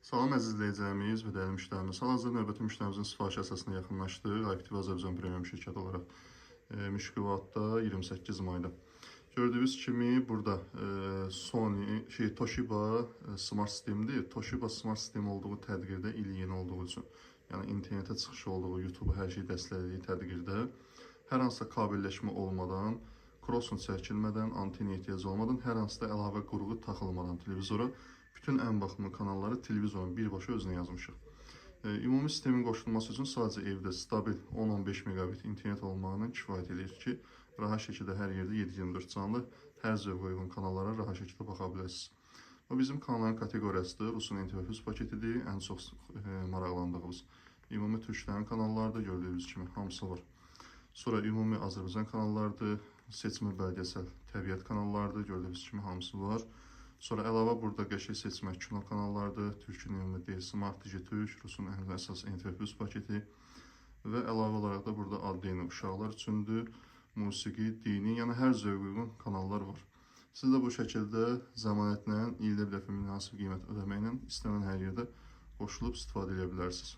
Salam əziz izləyicilərimiz və dəyərli müştərimiz. Hal-hazırda növbəti müştərimizin sifariş əsasına yaxınlaşdıq. Aktiv Azərbaycan Premium şirkəti olaraq Müşkivatda 28 mayda. Gördüyünüz kimi burada Toshiba Smart Systemdir. Toshiba Smart System olduğu tədbirdə ili yeni olduğu üçün, yəni internetə çıxışı olduğu, YouTube hər şeyi dəstəklədiyi tədbirdə hər hansısa kabelləşmə olmadan, crossing çəkilmədən, anten ehtiyacı olmadan, hər hansısa əlavə qurğu taxılmadan televizora bütün ən baxımlı kanalları televizorun birbaşa özünə yazmışıq. Ümumi sistemin qoşulması üçün sadəcə evdə stabil 10-15 megabit internet olmağına kifayət edir ki, rahat şəkildə hər yerdə 7/24 canlı, hər zövqə uyğun kanallara rahat şəkildə baxa bilərsiniz. Bu bizim kanalların kateqoriyasıdır. Rusun NTV Plus paketidir. Ən çox maraqlandığımız ümumi türklərin kanallarıdır. Gördüyünüz kimi hamısı var. Sonra ümumi Azərbaycan kanallarıdır. Seçmə bəlgesel təbiət kanallarıdır. Gördüyünüz kimi hamısı var. Sonra əlavə burada qəşəng seçmək kino kanallarıdır. Türkün ümumi Smart Türk, Rusun ən əsas NTV Plus paketi və əlavə olaraq da burada adlı uşaqlar üçündür. Musiqi, dini, yəni hər zövqə uyğun kanallar var. Siz də bu şəkildə zəmanətlə ildə bir dəfə münasib qiymət ödəməklə istənilən hər yerdə qoşulub istifadə edə bilərsiniz.